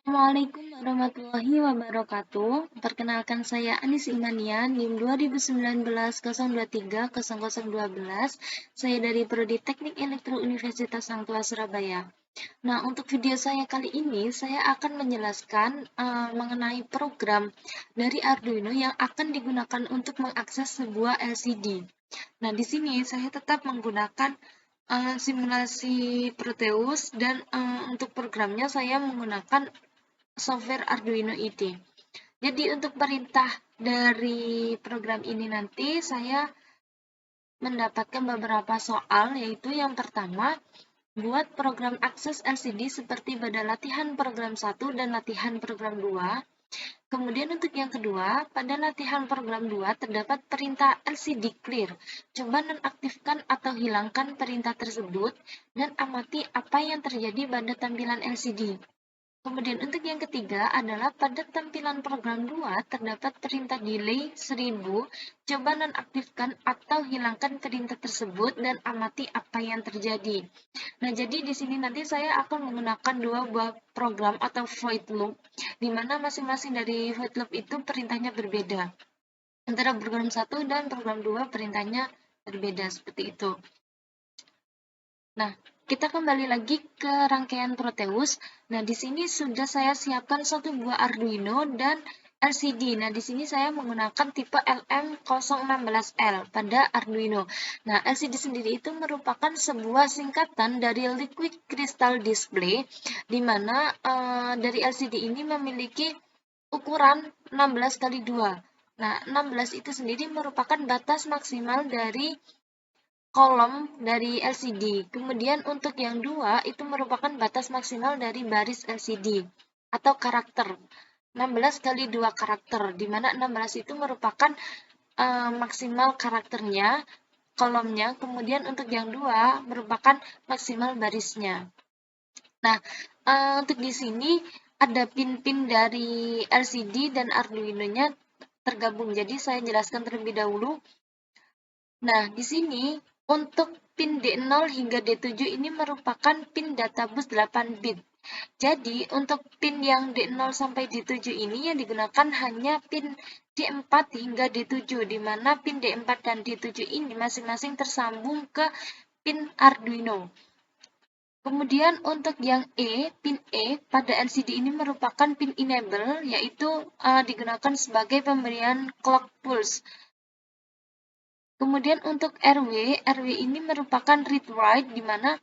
Assalamualaikum warahmatullahi wabarakatuh. Perkenalkan saya Anis Imania, NIM 2019-023-0012. Saya dari Prodi Teknik Elektro Universitas Sang Tua Surabaya. Nah, untuk video saya kali ini, saya akan menjelaskan mengenai program dari Arduino yang akan digunakan untuk mengakses sebuah LCD. Nah, di sini saya tetap menggunakan simulasi Proteus dan untuk programnya saya menggunakan software Arduino IDE. Jadi untuk perintah dari program ini nanti saya mendapatkan beberapa soal, yaitu yang pertama, buat program akses LCD seperti pada latihan program 1 dan latihan program 2. Kemudian untuk yang kedua, pada latihan program 2 terdapat perintah LCD clear. Coba nonaktifkan atau hilangkan perintah tersebut dan amati apa yang terjadi pada tampilan LCD. Kemudian untuk yang ketiga adalah pada tampilan program 2 terdapat perintah delay 1000, coba nonaktifkan atau hilangkan perintah tersebut dan amati apa yang terjadi. Nah, jadi di sini nanti saya akan menggunakan dua buah program atau void loop, di mana masing-masing dari void loop itu perintahnya berbeda. Antara program 1 dan program 2 perintahnya berbeda seperti itu. Nah, kita kembali lagi ke rangkaian Proteus. Nah, di sini sudah saya siapkan satu buah Arduino dan LCD. Nah, di sini saya menggunakan tipe LM016L pada Arduino. Nah, LCD sendiri itu merupakan sebuah singkatan dari Liquid Crystal Display, di mana dari LCD ini memiliki ukuran 16 kali 2. Nah, 16 itu sendiri merupakan batas maksimal dari kolom dari LCD. Kemudian untuk yang dua itu merupakan batas maksimal dari baris LCD atau karakter. 16 kali 2 karakter, di mana 16 itu merupakan maksimal karakternya, kolomnya. Kemudian untuk yang dua merupakan maksimal barisnya. Nah, untuk di sini ada pin-pin dari LCD dan Arduino-nya tergabung. Jadi saya jelaskan terlebih dahulu. Nah, di sini untuk pin D0 hingga D7 ini merupakan pin databus 8 bit. Jadi, untuk pin yang D0 sampai D7 ini yang digunakan hanya pin D4 hingga D7, di mana pin D4 dan D7 ini masing-masing tersambung ke pin Arduino. Kemudian untuk yang pin E pada LCD ini merupakan pin enable, yaitu digunakan sebagai pemberian clock pulse. Kemudian untuk RW ini merupakan read-write, di mana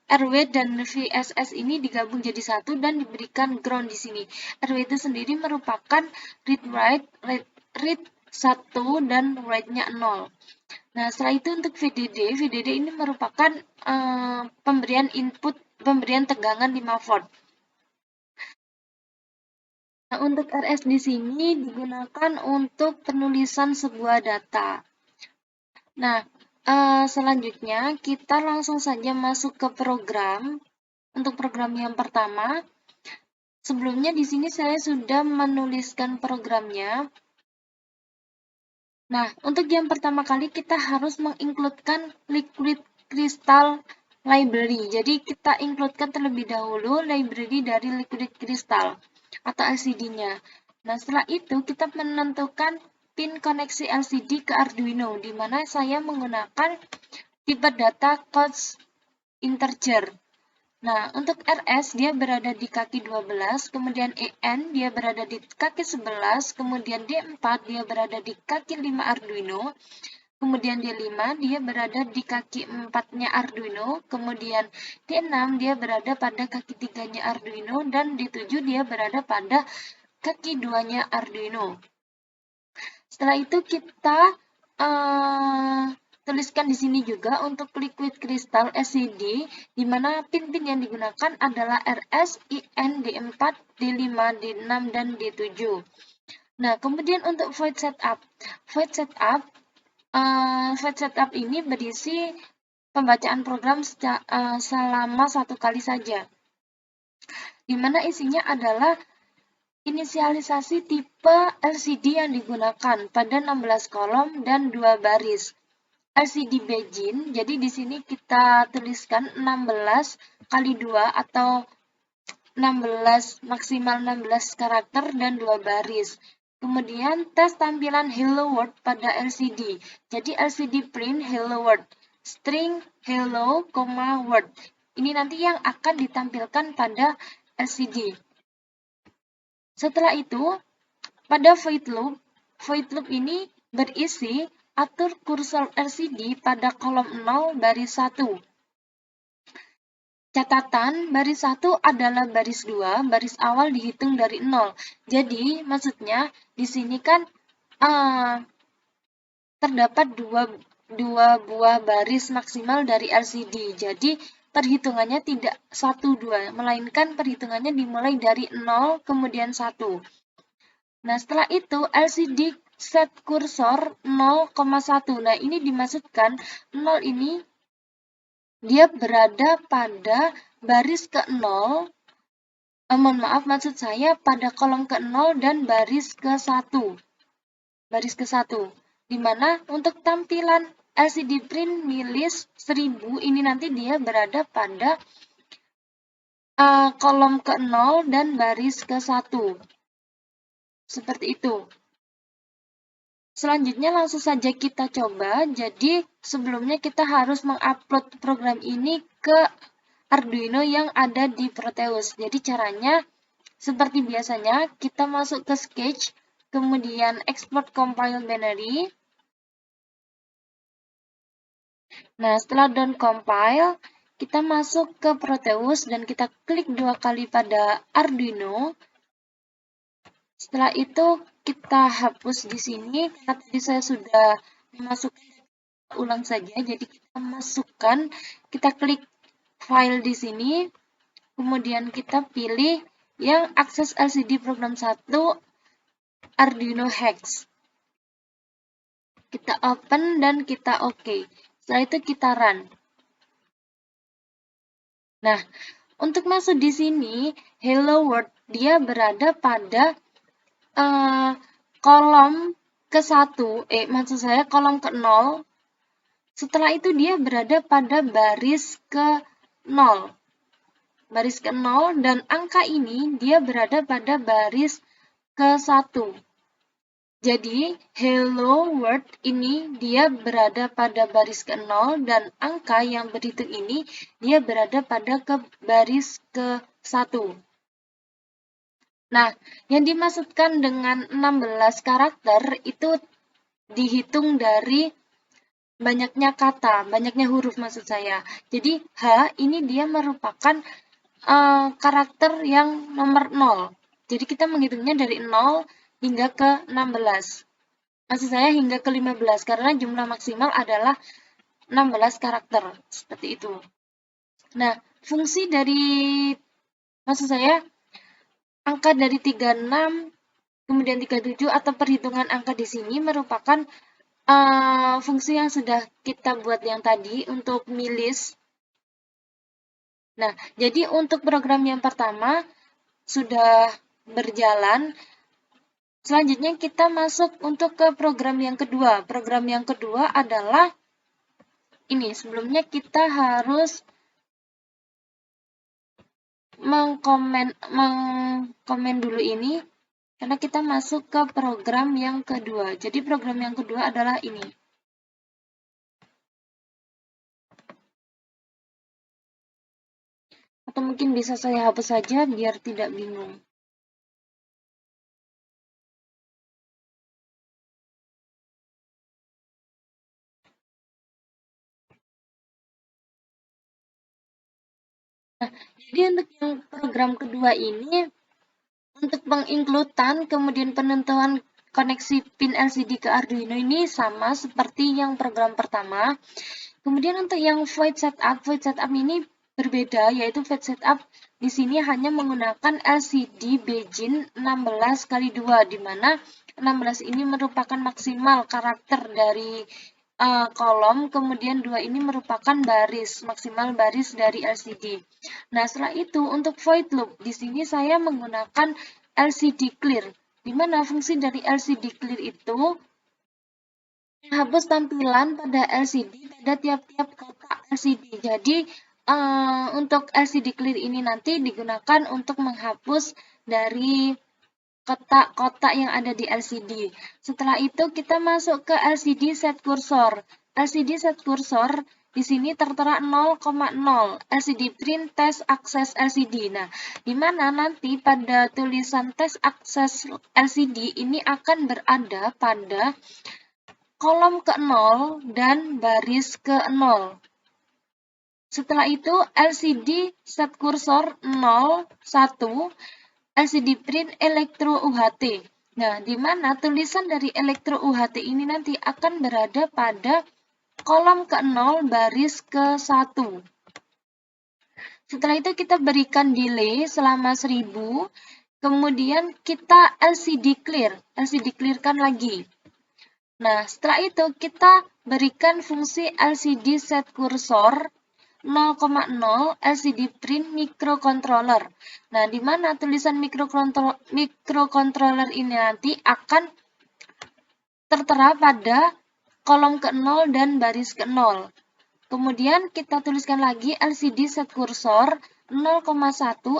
RW dan VSS ini digabung jadi satu dan diberikan ground di sini. RW itu sendiri merupakan read-write, read 1 dan write-nya 0. Nah, setelah itu untuk VDD ini merupakan pemberian tegangan 5 volt. Nah, untuk RS di sini digunakan untuk penulisan sebuah data. Nah, selanjutnya kita langsung saja masuk ke program. Untuk program yang pertama, sebelumnya di sini saya sudah menuliskan programnya. Nah, untuk yang pertama kali kita harus mengincludekan Liquid Crystal Library. Jadi kita includekan terlebih dahulu library dari Liquid Crystal atau LCD-nya. Nah, setelah itu kita menentukan pin koneksi LCD ke Arduino, di mana saya menggunakan tipe data codes integer. Nah, untuk RS dia berada di kaki 12, kemudian EN dia berada di kaki 11, kemudian D4 dia berada di kaki 5 Arduino, kemudian D5 dia berada di kaki 4-nya Arduino, kemudian D6 dia berada pada kaki 3-nya Arduino, dan D7 dia berada pada kaki 2-nya Arduino. Setelah itu kita tuliskan di sini juga untuk Liquid Crystal LCD, di mana pin-pin yang digunakan adalah RS, IN, D4, D5, D6, dan D7. Nah, kemudian untuk void setup. Void setup ini berisi pembacaan program selama 1 kali saja, di mana isinya adalah inisialisasi tipe LCD yang digunakan pada 16 kolom dan 2 baris. LCD Begin, jadi di sini kita tuliskan 16 kali 2 atau maksimal 16 karakter dan 2 baris. Kemudian tes tampilan Hello World pada LCD. Jadi LCD print Hello World, string hello, word. Ini nanti yang akan ditampilkan pada LCD. Setelah itu, pada void loop ini berisi atur kursor LCD pada kolom 0 baris 1. Catatan, baris 1 adalah baris 2, baris awal dihitung dari 0. Jadi, maksudnya di sini kan terdapat dua buah baris maksimal dari LCD. Jadi, perhitungannya tidak 1, 2, melainkan perhitungannya dimulai dari 0, kemudian 1. Nah, setelah itu LCD set kursor 0,1. Nah, ini dimaksudkan 0 ini dia berada pada baris ke-0, mohon maaf, maksud saya pada kolom ke-0 dan baris ke-1. Baris ke-1. Di mana untuk tampilan LCD print milis 1000 ini nanti dia berada pada kolom ke-0 dan baris ke-1. Seperti itu. Selanjutnya langsung saja kita coba. Jadi sebelumnya kita harus mengupload program ini ke Arduino yang ada di Proteus. Jadi caranya seperti biasanya kita masuk ke Sketch, kemudian export compile binary. Nah, setelah down compile, kita masuk ke Proteus dan kita klik 2 kali pada Arduino. Setelah itu kita hapus di sini karena tadi saya sudah memasukkan, ulang saja. Jadi kita klik file di sini, kemudian kita pilih yang akses LCD program 1 Arduino Hex. Kita open dan kita OK. Setelah itu kita run. Nah, untuk masuk di sini Hello World dia berada pada kolom ke-1, maksud saya kolom ke-0. Setelah itu dia berada pada baris ke-0. Baris ke-0 dan angka ini dia berada pada baris ke-1. Jadi, Hello World ini dia berada pada baris ke-0 dan angka yang berhitung ini dia berada pada baris ke-1. Nah, yang dimaksudkan dengan 16 karakter itu dihitung dari banyaknya kata, banyaknya huruf maksud saya. Jadi, H ini dia merupakan karakter yang nomor 0. Jadi, kita menghitungnya dari 0 hingga ke 16. Maksud saya hingga ke 15, karena jumlah maksimal adalah 16 karakter. Seperti itu. Nah, fungsi dari, maksud saya, angka dari 36, kemudian 37 atau perhitungan angka di sini merupakan fungsi yang sudah kita buat yang tadi untuk milis. Nah, jadi untuk program yang pertama sudah berjalan. Selanjutnya kita masuk untuk ke program yang kedua. Program yang kedua adalah ini. Sebelumnya kita harus mengkomen dulu ini. Karena kita masuk ke program yang kedua. Jadi program yang kedua adalah ini. Atau mungkin bisa saya hapus saja biar tidak bingung. Nah, jadi untuk yang program kedua ini, untuk penginkludan kemudian penentuan koneksi pin LCD ke Arduino ini sama seperti yang program pertama. Kemudian untuk yang void setup ini berbeda, yaitu void setup di sini hanya menggunakan LCD Begin 16x2, di mana 16 ini merupakan maksimal karakter dari kolom, kemudian 2 ini merupakan maksimal baris dari LCD. Nah, setelah itu untuk void loop, di sini saya menggunakan LCD clear, di mana fungsi dari LCD clear itu menghapus tampilan pada LCD pada tiap-tiap kotak LCD. Jadi, untuk LCD clear ini nanti digunakan untuk menghapus dari kotak-kotak yang ada di LCD. Setelah itu kita masuk ke LCD set cursor. LCD set cursor di sini tertera 0,0 LCD print test access LCD. Nah, di mana nanti pada tulisan test access LCD ini akan berada pada kolom ke-0 dan baris ke-0. Setelah itu LCD set cursor 0, 1, LCD print elektro UHT. Nah, di mana tulisan dari elektro UHT ini nanti akan berada pada kolom ke-0 baris ke-1. Setelah itu kita berikan delay selama 1000, kemudian kita LCD clear, LCD clearkan lagi. Nah, setelah itu kita berikan fungsi LCD set cursor 0,0 LCD print microcontroller. Nah, di mana tulisan microcontroller ini nanti akan tertera pada kolom ke-0 dan baris ke-0. Kemudian kita tuliskan lagi LCD set cursor 0,1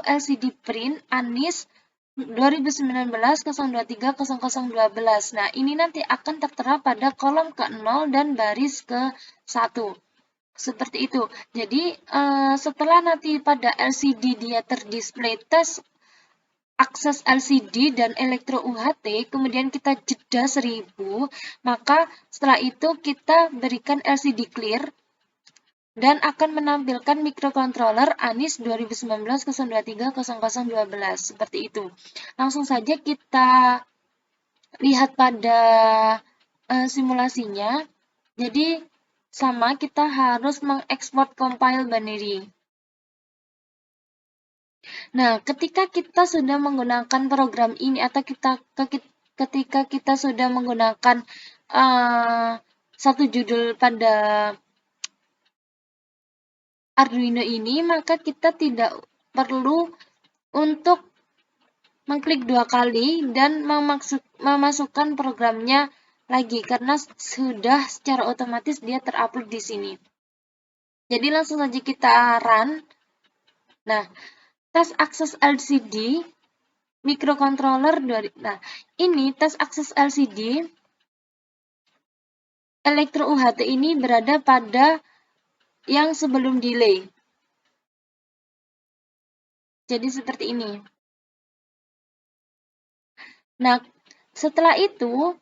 LCD print Anis 2019-023-0012. Nah, ini nanti akan tertera pada kolom ke-0 dan baris ke-1. Seperti itu. Jadi, setelah nanti pada LCD dia terdisplay tes akses LCD dan elektro UHT, kemudian kita jeda 1000, maka setelah itu kita berikan LCD clear dan akan menampilkan microcontroller Anis 2019-023-0012. Seperti itu. Langsung saja kita lihat pada simulasinya. Jadi, sama, kita harus mengekspor compile binary. Nah, ketika kita sudah menggunakan program ini atau ketika kita sudah menggunakan satu judul pada Arduino ini, maka kita tidak perlu untuk mengklik 2 kali dan memasukkan programnya lagi karena sudah secara otomatis dia terupload di sini. Jadi langsung saja kita run. Nah, tes akses LCD microcontroller dari. Nah, ini tes akses LCD elektro UHT ini berada pada yang sebelum delay. Jadi seperti ini. Nah, setelah itu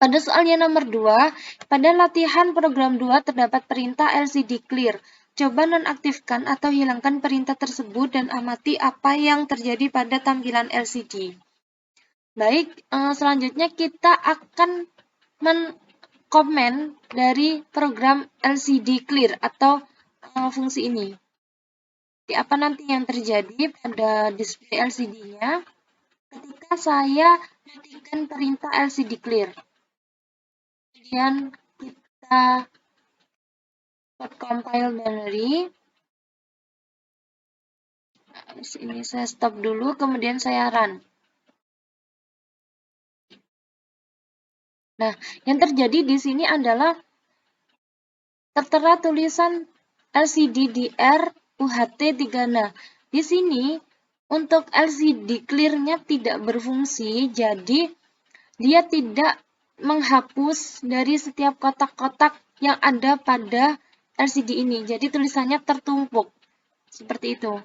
pada soalnya nomor 2, pada latihan program 2 terdapat perintah LCD clear. Coba nonaktifkan atau hilangkan perintah tersebut dan amati apa yang terjadi pada tampilan LCD. Baik, selanjutnya kita akan men-comment dari program LCD clear atau fungsi ini. Jadi, apa nanti yang terjadi pada display LCD-nya ketika saya matikan perintah LCD clear. Kemudian kita compile binary. Nah, di sini saya stop dulu, kemudian saya run. Nah, yang terjadi di sini adalah tertera tulisan LCD-DR UHT3. Nah, di sini untuk LCD clear-nya tidak berfungsi, jadi dia tidak menghapus dari setiap kotak-kotak yang ada pada LCD ini. Jadi tulisannya tertumpuk. Seperti itu.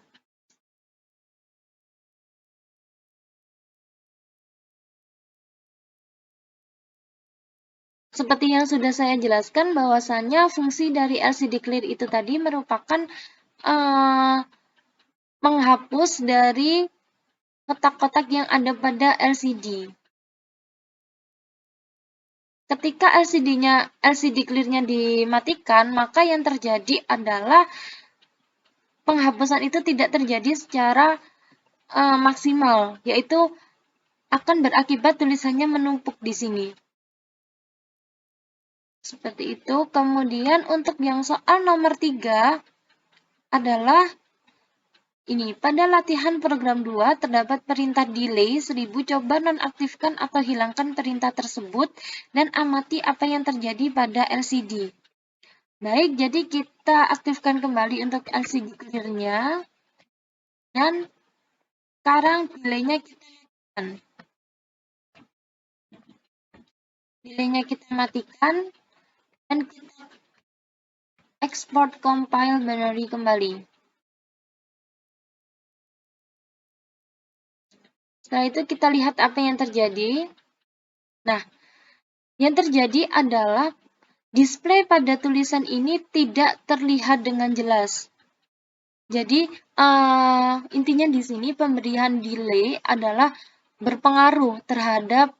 Seperti yang sudah saya jelaskan bahwasannya fungsi dari LCD clear itu tadi merupakan menghapus dari kotak-kotak yang ada pada LCD. Ketika LCD clear-nya dimatikan, maka yang terjadi adalah penghapusan itu tidak terjadi secara maksimal, yaitu akan berakibat tulisannya menumpuk di sini. Seperti itu. Kemudian untuk yang soal nomor 3 adalah ini, pada latihan program 2 terdapat perintah delay 1000, coba nonaktifkan atau hilangkan perintah tersebut dan amati apa yang terjadi pada LCD. Baik, jadi kita aktifkan kembali untuk LCD clear-nya. Dan sekarang delay-nya kita matikan. Delay-nya kita matikan dan kita export compile binary kembali. Setelah itu kita lihat apa yang terjadi. Nah, yang terjadi adalah display pada tulisan ini tidak terlihat dengan jelas. Jadi, intinya di sini pemberian delay adalah berpengaruh terhadap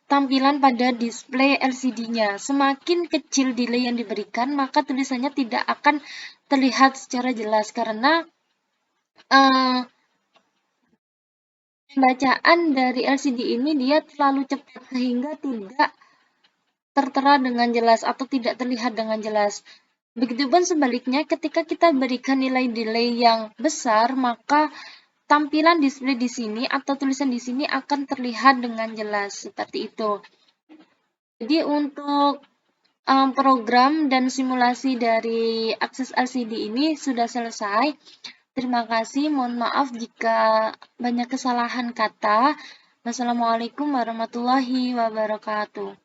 tampilan pada display LCD-nya. Semakin kecil delay yang diberikan, maka tulisannya tidak akan terlihat secara jelas karena pembacaan dari LCD ini dia terlalu cepat sehingga tidak tertera dengan jelas atau tidak terlihat dengan jelas. Begitupun sebaliknya, ketika kita berikan nilai delay yang besar, maka tampilan display di sini atau tulisan di sini akan terlihat dengan jelas seperti itu. Jadi untuk program dan simulasi dari akses LCD ini sudah selesai. Terima kasih, mohon maaf jika banyak kesalahan kata. Wassalamualaikum warahmatullahi wabarakatuh.